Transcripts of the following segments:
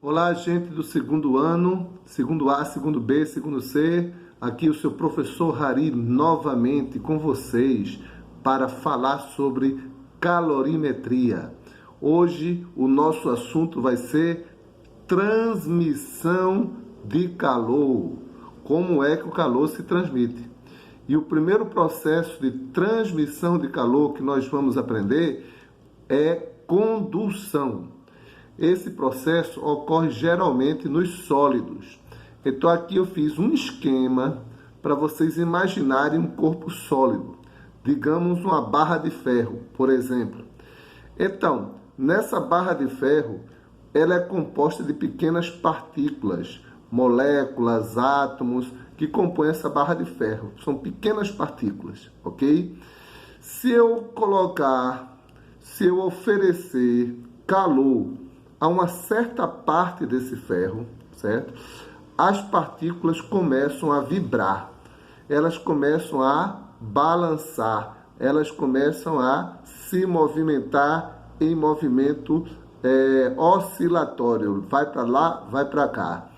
Olá, gente do segundo ano, segundo A, segundo B, segundo C. Aqui o seu professor Hari novamente com vocês para falar sobre calorimetria. Hoje o nosso assunto vai ser transmissão de calor. Como é que o calor se transmite? E o primeiro processo de transmissão de calor que nós vamos aprender é condução. Esse processo ocorre geralmente nos sólidos. Então aqui eu fiz um esquema para vocês imaginarem um corpo sólido. Digamos uma barra de ferro, por exemplo. Então, nessa barra de ferro, ela é composta de pequenas partículas, moléculas, átomos, que compõem essa barra de ferro. São pequenas partículas, ok? Se eu oferecer calor a uma certa parte desse ferro, certo? As partículas começam a vibrar, elas começam a balançar, elas começam a se movimentar em movimento oscilatório, vai para lá, vai para cá.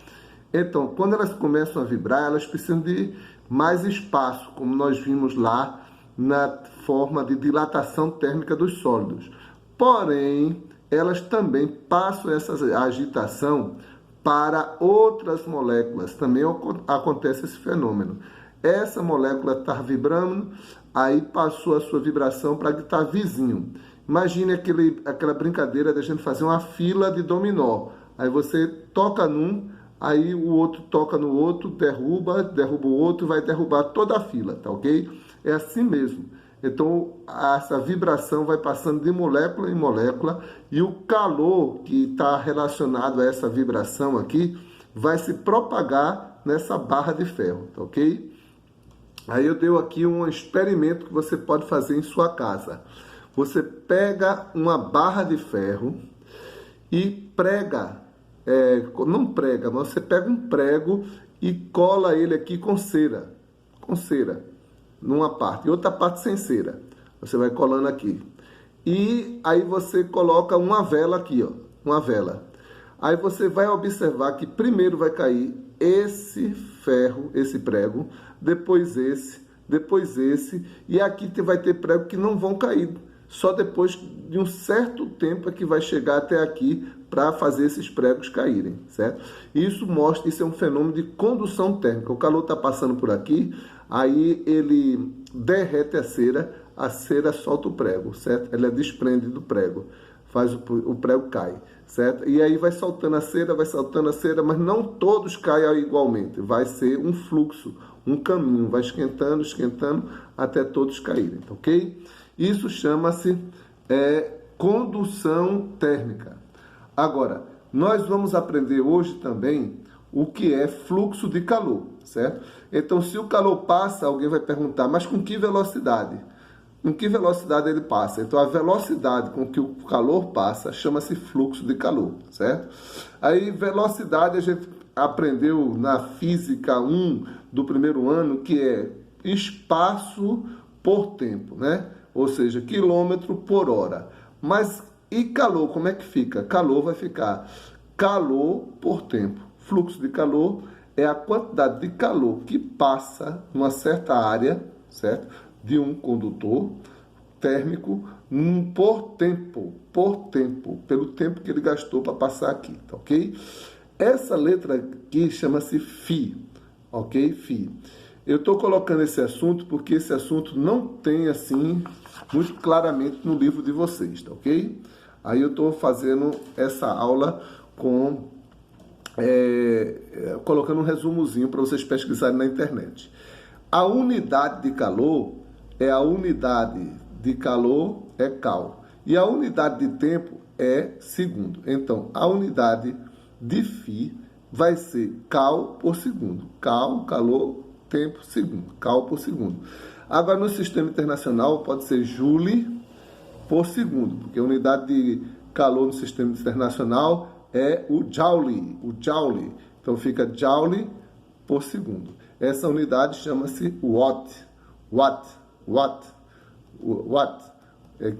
Então, quando elas começam a vibrar, elas precisam de mais espaço, como nós vimos lá na forma de dilatação térmica dos sólidos. Porém, elas também passam essa agitação para outras moléculas. Também acontece esse fenômeno. Essa molécula está vibrando, aí passou a sua vibração para que está vizinho. Imagine aquela brincadeira da gente fazer uma fila de dominó. Aí você toca num, aí o outro toca no outro, derruba o outro, vai derrubar toda a fila, tá ok? É assim mesmo. Então, essa vibração vai passando de molécula em molécula e o calor que está relacionado a essa vibração aqui vai se propagar nessa barra de ferro, tá ok? Aí eu dei aqui um experimento que você pode fazer em sua casa. Você pega uma barra de ferro e prega, não prega, mas você pega um prego e cola ele aqui com cera, numa parte, e outra parte sem cera. Você vai colando aqui. E aí você coloca uma vela aqui, ó, uma vela. Aí você vai observar que primeiro vai cair esse ferro, esse prego, depois esse, e aqui vai ter prego que não vão cair. Só depois de um certo tempo é que vai chegar até aqui para fazer esses pregos caírem, certo? Isso é um fenômeno de condução térmica. O calor está passando por aqui, aí ele derrete a cera solta o prego, certo? Ela desprende do prego, o prego cai, certo? E aí vai soltando a cera, mas não todos caem igualmente. Vai ser um fluxo, um caminho, vai esquentando, até todos caírem, tá ok? Isso chama-se condução térmica. Agora, nós vamos aprender hoje também o que é fluxo de calor, certo? Então, se o calor passa, alguém vai perguntar, mas com que velocidade? Com que velocidade ele passa? Então, a velocidade com que o calor passa chama-se fluxo de calor, certo? Aí, velocidade a gente aprendeu na Física 1 do primeiro ano, que é espaço por tempo, né? Ou seja, quilômetro por hora. Mas e calor, como é que fica? Calor vai ficar calor por tempo. Fluxo de calor é a quantidade de calor que passa numa certa área, certo? De um condutor térmico por tempo, pelo tempo que ele gastou para passar aqui, tá ok? Essa letra aqui chama-se φ, ok? φ. Eu estou colocando esse assunto porque esse assunto não tem assim muito claramente no livro de vocês, tá ok? Aí eu estou fazendo essa aula colocando um resumozinho para vocês pesquisarem na internet. A unidade de calor é cal. E a unidade de tempo é segundo. Então, a unidade de φ vai ser cal por segundo. Cal, calor, tempo, segundo. Cal por segundo. Agora, no sistema internacional, pode ser joule por segundo, porque a unidade de calor no sistema internacional é o joule. Então, fica joule por segundo. Essa unidade chama-se watt,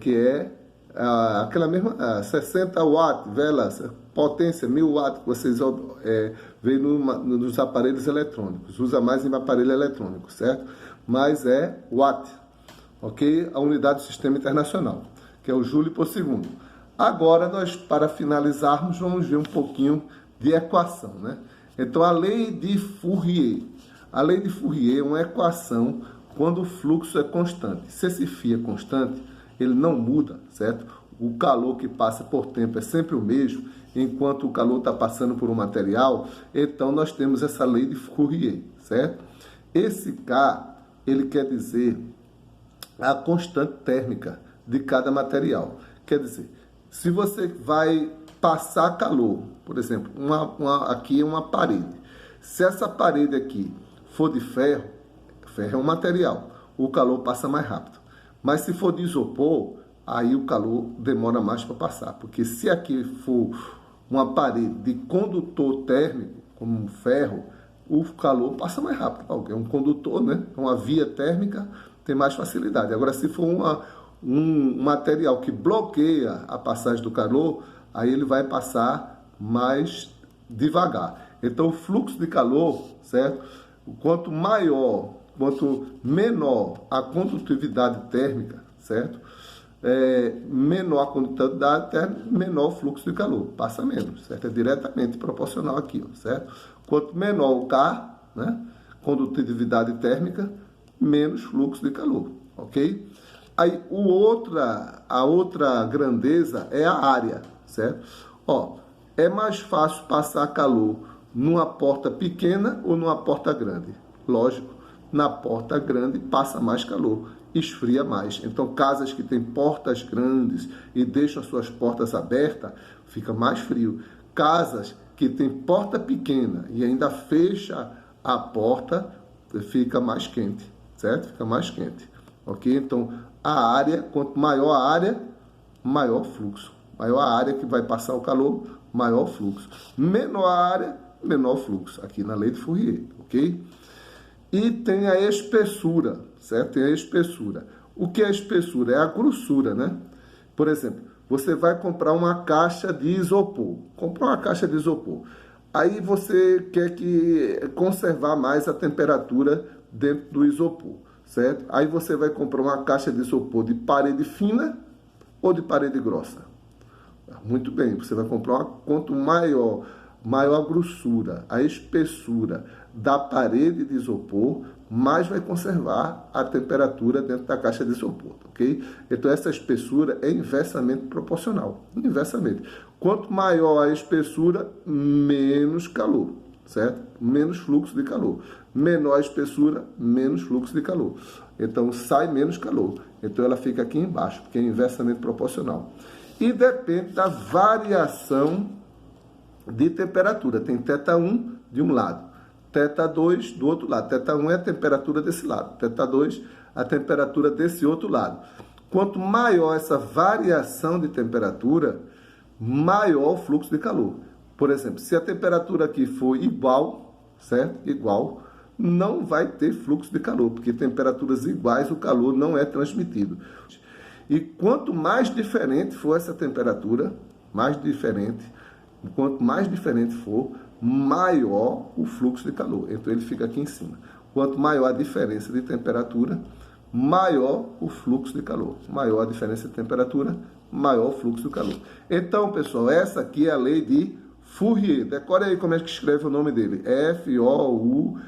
que é aquela mesma 60 watts, velas, potência 1000 watts que vocês veem nos aparelhos eletrônicos. Usa mais em aparelho eletrônico, certo? Mas é watt, ok? A unidade do sistema internacional, que é o joule por segundo. Agora, nós, para finalizarmos, vamos ver um pouquinho de equação, né? Então, a lei de Fourier. A lei de Fourier é uma equação quando o fluxo é constante. Se esse φ é constante, ele não muda, certo? O calor que passa por tempo é sempre o mesmo, enquanto o calor está passando por um material, então nós temos essa lei de Fourier, certo? Esse K, ele quer dizer a constante térmica de cada material. Quer dizer, se você vai passar calor, por exemplo, aqui é uma parede. Se essa parede aqui for de ferro, ferro é um material, o calor passa mais rápido. Mas se for de isopor, aí o calor demora mais para passar. Porque se aqui for uma parede de condutor térmico, como um ferro, o calor passa mais rápido. É um condutor, né? Uma via térmica tem mais facilidade. Agora, se for um material que bloqueia a passagem do calor, aí ele vai passar mais devagar. Então, o fluxo de calor, certo? Quanto menor a condutividade térmica, certo? Menor a condutividade térmica, menor o fluxo de calor, passa menos, certo? É diretamente proporcional aqui, ó, certo? Quanto menor o K, né? Condutividade térmica, menos fluxo de calor, ok? Aí, a outra grandeza é a área, certo? Ó, é mais fácil passar calor numa porta pequena ou numa porta grande? Lógico, na porta grande passa mais calor, esfria mais. Então, casas que têm portas grandes e deixam suas portas abertas, fica mais frio. Casas que têm porta pequena e ainda fecha a porta, fica mais quente, certo? Fica mais quente, ok? Então, a área, quanto maior a área, maior fluxo. Maior a área que vai passar o calor, maior fluxo. Menor a área, menor fluxo. Aqui na lei de Fourier, ok? E tem a espessura, certo? Tem a espessura. O que é a espessura? É a grossura, né? Por exemplo, você vai comprar uma caixa de isopor. Comprou uma caixa de isopor. Aí você quer conservar mais a temperatura dentro do isopor, certo? Aí você vai comprar uma caixa de isopor de parede fina ou de parede grossa. Muito bem, você vai comprar quanto maior a grossura, a espessura da parede de isopor, mais vai conservar a temperatura dentro da caixa de isopor, ok? Então, essa espessura é inversamente proporcional. Inversamente. Quanto maior a espessura, menos calor, certo? Menos fluxo de calor. Menor a espessura, menos fluxo de calor. Então, sai menos calor. Então, ela fica aqui embaixo, porque é inversamente proporcional. E depende da variação de temperatura. Tem θ1 de um lado, θ2 do outro lado. θ1 é a temperatura desse lado, θ2 a temperatura desse outro lado. Quanto maior essa variação de temperatura, maior o fluxo de calor. Por exemplo, se a temperatura aqui for igual, certo? Igual, não vai ter fluxo de calor, porque temperaturas iguais o calor não é transmitido. E quanto mais diferente for essa temperatura, quanto mais diferente for, maior o fluxo de calor. Então, ele fica aqui em cima. Quanto maior a diferença de temperatura, maior o fluxo de calor. Maior a diferença de temperatura, maior o fluxo de calor. Então, pessoal, essa aqui é a lei de Fourier. Decore aí como é que escreve o nome dele. F-O-U-R-I-E-R.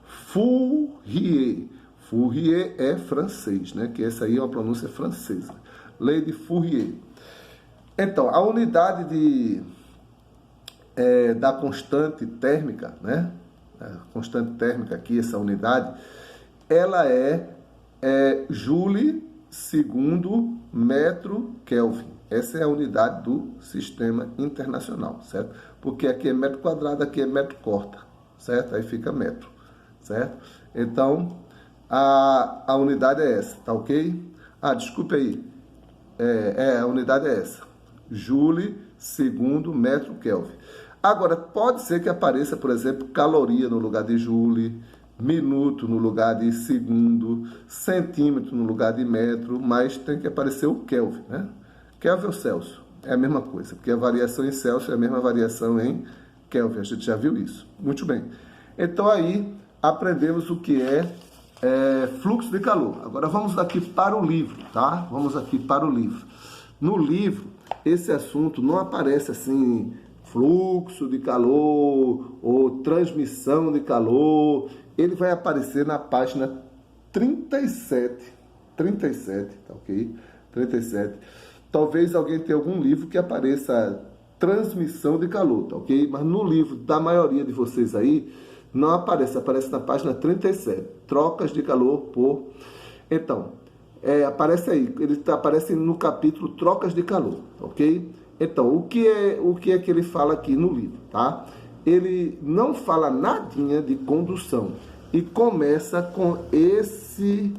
Fourier. Fourier é francês, né? Que essa aí é uma pronúncia francesa. Lei de Fourier. Então, a unidade da constante térmica, né? A constante térmica aqui, essa unidade, ela é Joule segundo metro Kelvin. Essa é a unidade do sistema internacional, certo? Porque aqui é metro quadrado, aqui é metro corta, certo? Aí fica metro, certo? Então, a unidade é essa, tá ok? Desculpe aí. A unidade é essa. Joule segundo metro Kelvin. Agora, pode ser que apareça, por exemplo, caloria no lugar de Joule, minuto no lugar de segundo, centímetro no lugar de metro, mas tem que aparecer o Kelvin, né? Kelvin ou Celsius, é a mesma coisa, porque a variação em Celsius é a mesma variação em Kelvin, a gente já viu isso. Muito bem. Então aí aprendemos o que é fluxo de calor. Agora vamos aqui para o livro, tá? Vamos aqui para o livro. No livro, esse assunto não aparece assim, fluxo de calor ou transmissão de calor. Ele vai aparecer na página 37, tá ok? 37. Talvez alguém tenha algum livro que apareça transmissão de calor, tá ok? Mas no livro da maioria de vocês aí, não aparece, aparece na página 37, trocas de calor por... Então, aparece aí, ele aparece no capítulo trocas de calor, ok? Então, o que é que ele fala aqui no livro, tá? Ele não fala nadinha de condução e começa com esse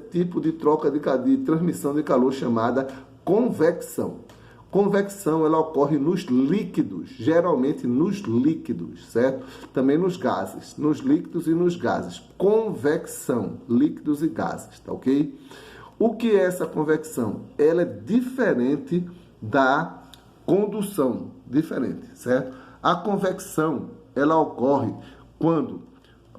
tipo de troca de transmissão de calor chamada convecção. Convecção, ela ocorre nos líquidos, geralmente nos líquidos, certo? Também nos gases, nos líquidos e nos gases. Convecção, líquidos e gases, tá ok? O que é essa convecção? Ela é diferente da condução, diferente, certo? A convecção, ela ocorre quando,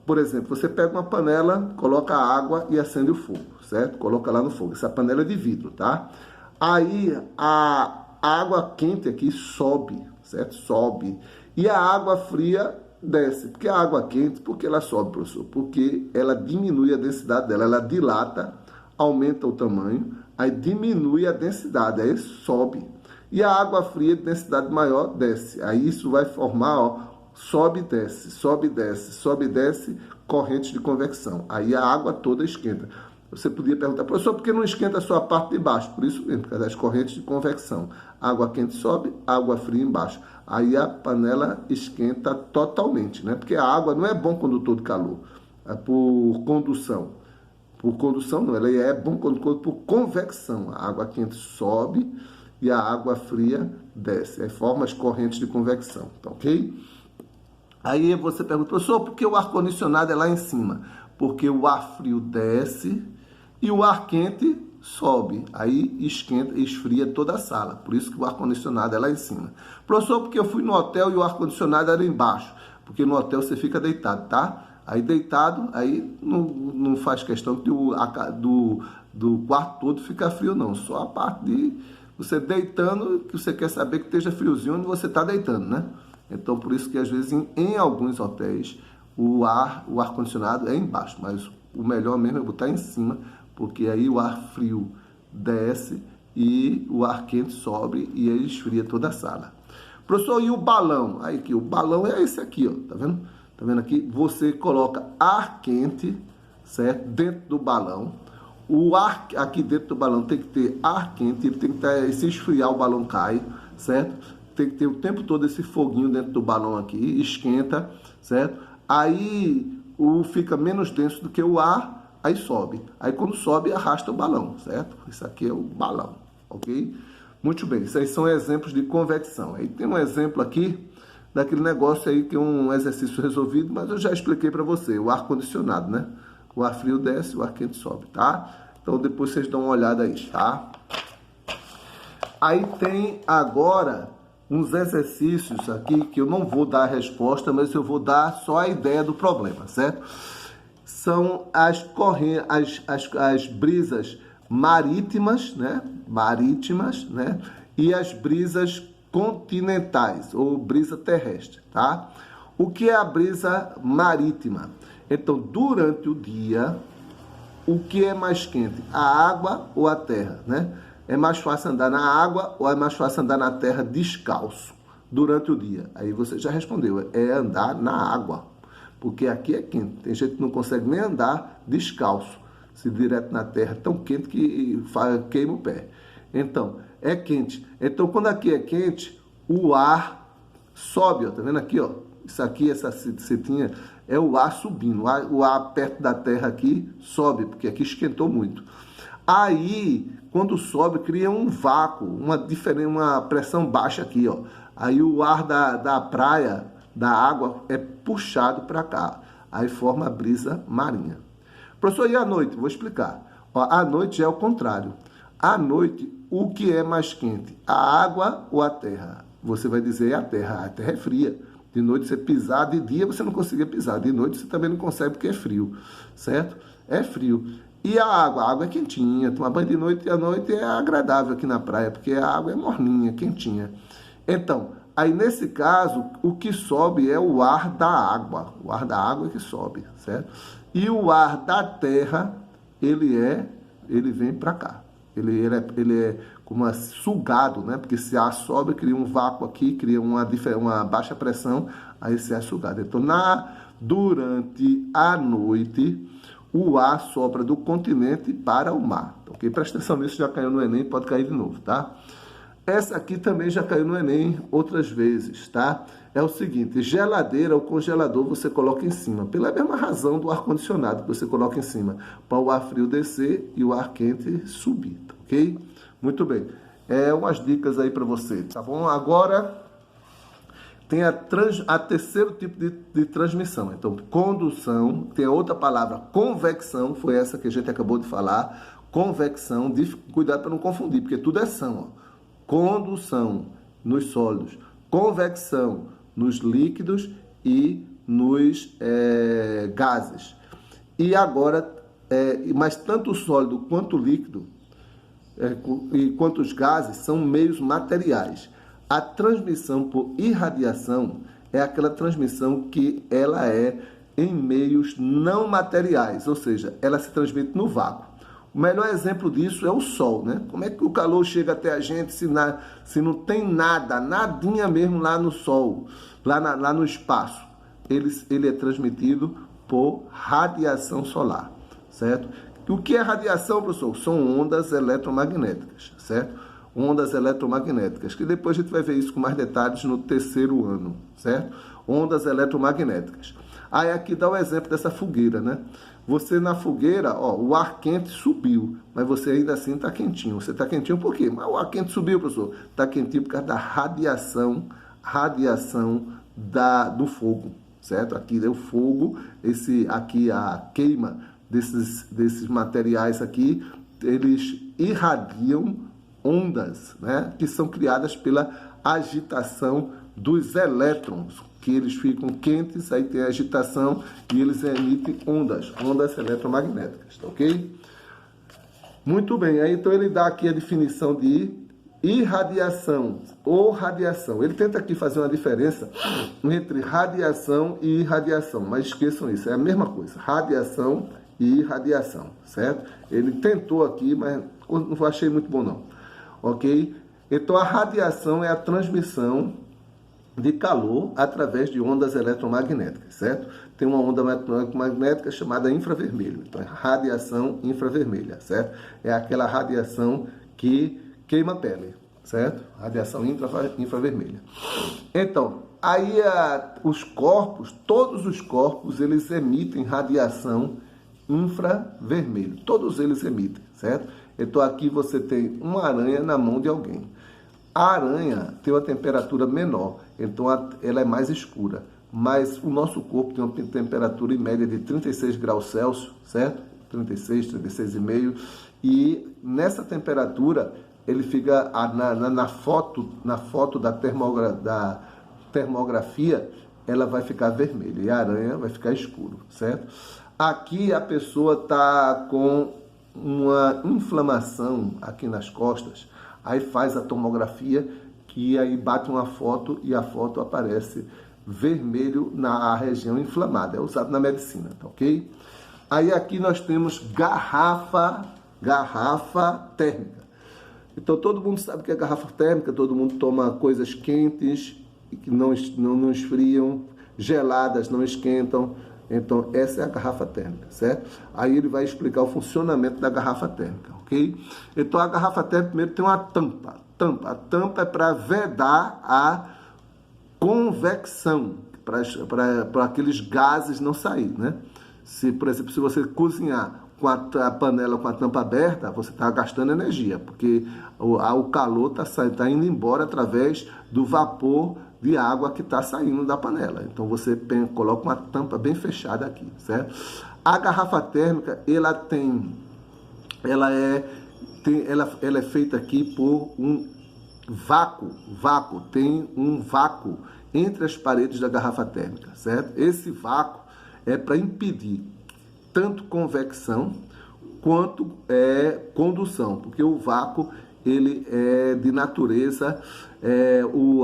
por exemplo, você pega uma panela, coloca água e acende o fogo, certo? Coloca lá no fogo. Essa panela é de vidro, tá? Aí a água quente aqui sobe, certo? Sobe. E a água fria desce. Por que a água quente? Porque ela sobe, professor? Porque ela diminui a densidade dela. Ela dilata, aumenta o tamanho, aí diminui a densidade, aí sobe. E a água fria de densidade maior desce. Aí isso vai formar, ó, sobe e desce, sobe e desce, sobe e desce, correntes de convecção. Aí a água toda esquenta. Você podia perguntar, professor, por que não esquenta só a parte de baixo? Por isso mesmo, por causa das correntes de convecção. Água quente sobe, água fria embaixo. Aí a panela esquenta totalmente, né? Porque a água não é bom condutor de calor, é por condução. Por condução não, ela é bom condutor por convecção. A água quente sobe e a água fria desce. Aí forma as correntes de convecção, tá ok? Aí você pergunta, professor, por que o ar-condicionado é lá em cima? Porque o ar frio desce e o ar quente sobe, aí esquenta, esfria toda a sala. Por isso que o ar-condicionado é lá em cima. Professor, porque eu fui no hotel e o ar-condicionado era embaixo. Porque no hotel você fica deitado, tá? Aí deitado, aí não faz questão que do quarto todo fica frio, não. Só a parte de você deitando, que você quer saber que esteja friozinho onde você está deitando, né? Então, por isso que às vezes em alguns hotéis o ar-condicionado é embaixo, mas o melhor mesmo é botar em cima, porque aí o ar frio desce e o ar quente sobe e aí esfria toda a sala. Professor, e o balão? Aí que o balão é esse aqui, ó, tá vendo? Tá vendo aqui? Você coloca ar quente, certo? Dentro do balão. O ar aqui dentro do balão tem que ter ar quente, ele tem que ter, se esfriar o balão cai, certo? Tem que ter o tempo todo esse foguinho dentro do balão aqui, esquenta, certo? Aí fica menos denso do que o ar, aí sobe. Aí quando sobe, arrasta o balão, certo? Isso aqui é o balão, ok? Muito bem, isso aí são exemplos de convecção. Aí tem um exemplo aqui daquele negócio aí que é um exercício resolvido, mas eu já expliquei para você, o ar-condicionado, né? O ar frio desce, o ar quente sobe, tá? Então depois vocês dão uma olhada aí, tá? Aí tem agora uns exercícios aqui que eu não vou dar a resposta, mas eu vou dar só a ideia do problema, certo? São as brisas marítimas, né? E as brisas continentais ou brisa terrestre, tá? O que é a brisa marítima? Então, durante o dia, o que é mais quente? A água ou a terra, né? É mais fácil andar na água ou é mais fácil andar na terra descalço durante o dia? Aí você já respondeu, é andar na água, porque aqui é quente. Tem gente que não consegue nem andar descalço, se direto na terra, tão quente que queima o pé. Então, é quente. Então, quando aqui é quente, o ar sobe, ó, tá vendo aqui, ó? Isso aqui, essa setinha, é o ar subindo. O ar perto da terra aqui sobe, porque aqui esquentou muito. Aí, quando sobe, cria um vácuo, uma pressão baixa aqui, ó. Aí o ar da praia, da água, é puxado para cá. Aí forma a brisa marinha. Professor, e à noite? Vou explicar. Ó, à noite é o contrário. À noite, o que é mais quente? A água ou a terra? Você vai dizer a terra. A terra é fria. De noite você pisar, de dia você não conseguia pisar. De noite você também não consegue porque é frio, certo? É frio. E a água? A água é quentinha. Tomar banho de noite e à noite é agradável aqui na praia, porque a água é morninha, quentinha. Então, aí nesse caso, o que sobe é o ar da água. O ar da água é que sobe, certo? E o ar da terra, ele vem para cá. Ele é como sugado, né? Porque se ar sobe, cria um vácuo aqui, cria uma baixa pressão, aí esse ar é sugado. Então, durante a noite, o ar sopra do continente para o mar. Ok? Presta atenção nisso, já caiu no Enem, pode cair de novo, tá? Essa aqui também já caiu no Enem outras vezes, tá? É o seguinte, geladeira ou congelador você coloca em cima, pela mesma razão do ar-condicionado que você coloca em cima, para o ar frio descer e o ar quente subir, tá, ok? Muito bem, umas dicas aí para você, tá bom? Agora tem a terceiro tipo de transmissão, então condução, tem a outra palavra, convecção, foi essa que a gente acabou de falar, convecção, cuidado para não confundir, porque tudo é são, ó. Condução nos sólidos, convecção nos líquidos e nos gases. E agora, mas tanto o sólido quanto o líquido e quanto os gases são meios materiais. A transmissão por irradiação é aquela transmissão que ela é em meios não materiais, ou seja, ela se transmite no vácuo. O melhor exemplo disso é o Sol, né? Como é que o calor chega até a gente se não tem nada, nadinha mesmo lá no Sol, lá no espaço? Ele é transmitido por radiação solar, certo? O que é radiação, professor? São ondas eletromagnéticas, certo? Ondas eletromagnéticas, que depois a gente vai ver isso com mais detalhes no terceiro ano, certo? Ondas eletromagnéticas. Aí aqui dá o exemplo dessa fogueira, né? Você na fogueira, ó, o ar quente subiu, mas você ainda assim está quentinho. Você está quentinho por quê? Mas o ar quente subiu, professor. Está quentinho por causa da radiação do fogo, certo? Aqui é o fogo, aqui a queima desses materiais aqui, eles irradiam ondas, né? Que são criadas pela agitação dos elétrons, que eles ficam quentes, aí tem agitação e eles emitem ondas eletromagnéticas, ok? Muito bem, aí então ele dá aqui a definição de irradiação ou radiação. Ele tenta aqui fazer uma diferença entre radiação e irradiação, mas esqueçam isso, é a mesma coisa, radiação e irradiação, certo? Ele tentou aqui, mas não achei muito bom não, ok? Então a radiação é a transmissão de calor através de ondas eletromagnéticas, certo? Tem uma onda eletromagnética chamada infravermelho, então é radiação infravermelha, certo? É aquela radiação que queima a pele, certo? Radiação infravermelha. Então, aí todos os corpos, eles emitem radiação infravermelho, todos eles emitem, certo? Então aqui você tem uma aranha na mão de alguém. A aranha tem uma temperatura menor, então ela é mais escura. Mas o nosso corpo tem uma temperatura em média de 36 graus Celsius, certo? 36,5. E nessa temperatura, ele fica na foto da termografia, ela vai ficar vermelha e a aranha vai ficar escuro, certo? Aqui a pessoa está com uma inflamação aqui nas costas. Aí faz a tomografia, que aí bate uma foto e a foto aparece vermelho na região inflamada. É usado na medicina, tá ok? Aí aqui nós temos garrafa térmica. Então todo mundo sabe que é garrafa térmica, todo mundo toma coisas quentes e que não esfriam, geladas não esquentam. Então, essa é a garrafa térmica, certo? Aí ele vai explicar o funcionamento da garrafa térmica, ok? Então, a garrafa térmica primeiro tem uma tampa. A tampa é para vedar a convecção, para aqueles gases não sair, né? Por exemplo, se você cozinhar com a panela com a tampa aberta, você está gastando energia, porque o calor está indo embora através do vapor de água que está saindo da panela. Então você coloca uma tampa bem fechada aqui, certo? A garrafa térmica, ela é feita aqui por um vácuo, tem um vácuo entre as paredes da garrafa térmica, certo? Esse vácuo é para impedir tanto convecção quanto condução, porque o vácuo ele é de natureza,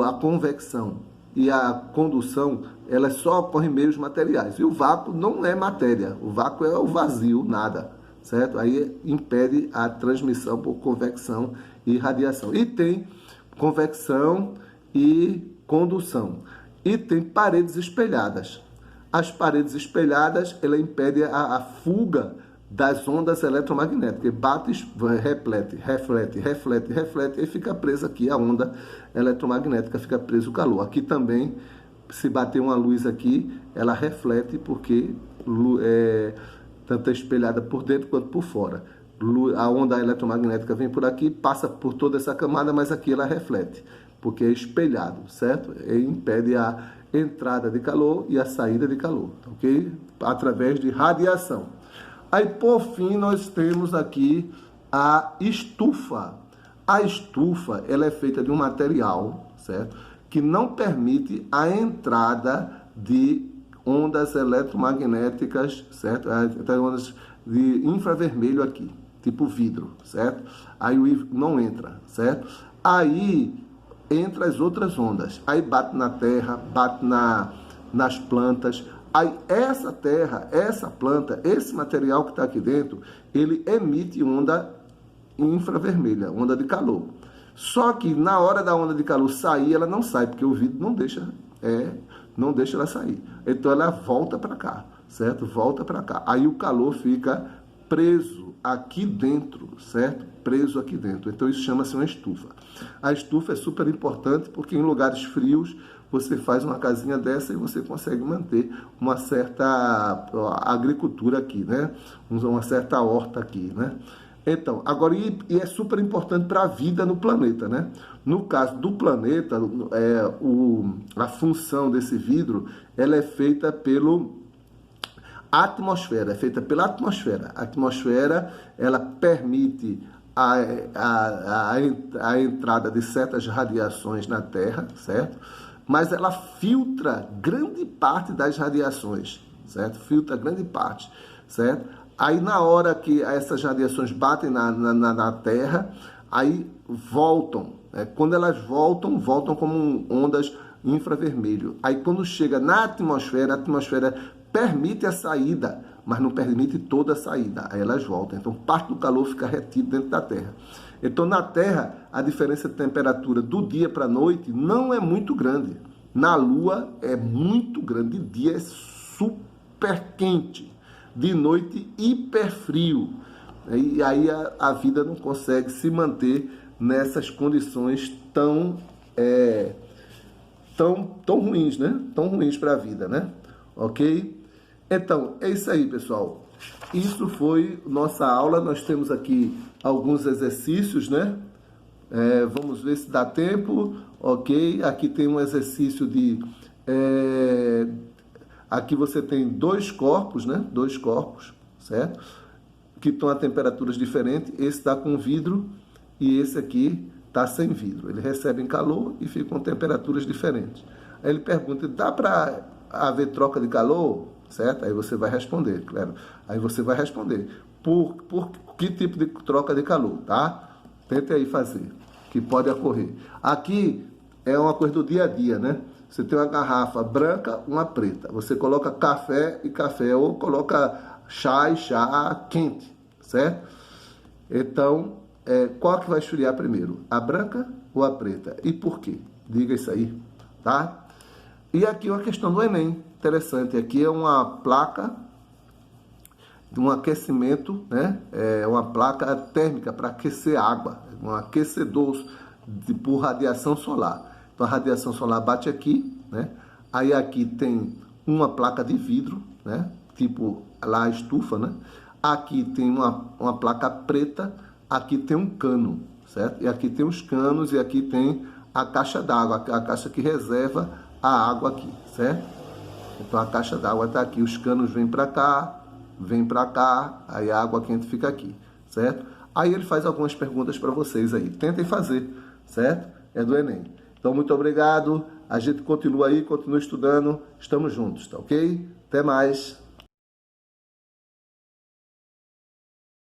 a convecção e a condução, ela só ocorre em meios materiais, e o vácuo não é matéria, o vácuo é o vazio, nada, certo? Aí impede a transmissão por convecção e radiação. E tem convecção e condução. E tem paredes espelhadas. As paredes espelhadas, ela impede a fuga das ondas eletromagnéticas. Bate, reflete, e fica presa aqui a onda eletromagnética, fica preso o calor. Aqui também, se bater uma luz aqui, ela reflete porque tanto é espelhada por dentro quanto por fora. A onda eletromagnética vem por aqui, passa por toda essa camada, mas aqui ela reflete, porque é espelhado, certo? E impede a entrada de calor e a saída de calor, ok? Através de radiação. Aí, por fim, nós temos aqui a estufa. A estufa, ela é feita de um material, certo? Que não permite a entrada de ondas eletromagnéticas, certo? Ondas de infravermelho aqui, tipo vidro, certo? Aí o não entra, certo? Aí entra as outras ondas, aí bate na terra, bate nas plantas. Aí essa terra, essa planta, esse material que está aqui dentro, ele emite onda infravermelha, onda de calor. Só que na hora da onda de calor sair, ela não sai, porque o vidro não deixa ela sair. Então ela volta para cá, certo? Volta para cá. Aí o calor fica preso aqui dentro, certo? Preso aqui dentro. Então isso chama-se uma estufa. A estufa é super importante porque em lugares frios você faz uma casinha dessa e você consegue manter uma certa agricultura aqui, né? Uma certa horta aqui, né? Então, agora, e é super importante para a vida no planeta, né? No caso do planeta, a função desse vidro, ela é feita atmosfera, é feita pela atmosfera. A atmosfera, ela permite a entrada de certas radiações na Terra, certo? Mas ela filtra grande parte das radiações, certo? Filtra grande parte, certo? Aí na hora que essas radiações batem na Terra, aí voltam. Quando elas voltam como ondas infravermelho. Aí quando chega na atmosfera, a atmosfera permite a saída, mas não permite toda a saída. Aí elas voltam. Então parte do calor fica retido dentro da Terra. Então, na Terra, a diferença de temperatura do dia para a noite não é muito grande. Na Lua, é muito grande. De dia é super quente. De noite, hiper frio. E aí a vida não consegue se manter nessas condições tão ruins, né? Tão ruins para a vida, né? Ok? Então, é isso aí, pessoal. Isso foi nossa aula. Nós temos aqui alguns exercícios, né? Vamos ver se dá tempo. Ok? Aqui tem um exercício de... aqui você tem dois corpos, né? Dois corpos, certo? Que estão a temperaturas diferentes. Esse está com vidro e esse aqui está sem vidro. Eles recebem calor e ficam com temperaturas diferentes. Aí ele pergunta, dá para haver troca de calor? Certo? Aí você vai responder, claro. Aí você vai responder. Por que tipo de troca de calor, tá? Tente aí fazer, que pode ocorrer. Aqui é uma coisa do dia a dia, né? Você tem uma garrafa branca, uma preta. Você coloca café e café, ou coloca chá e chá quente, certo? Então, qual que vai esfriar primeiro? A branca ou a preta? E por quê? Diga isso aí, tá? E aqui uma questão do Enem, interessante. Aqui é uma placa de um aquecimento, né? É uma placa térmica para aquecer água, um aquecedor por radiação solar. Então a radiação solar bate aqui, né? Aí aqui tem uma placa de vidro, né? Tipo lá a estufa, né? Aqui tem uma placa preta, aqui tem um cano, certo? E aqui tem os canos e aqui tem a caixa d'água, a caixa que reserva a água aqui, certo? Então a caixa d'água está aqui, os canos vêm para cá, aí a água quente fica aqui, certo? Aí ele faz algumas perguntas para vocês aí, tentem fazer, certo? É do Enem. Então muito obrigado, a gente continua aí, continua estudando, estamos juntos, tá ok? Até mais!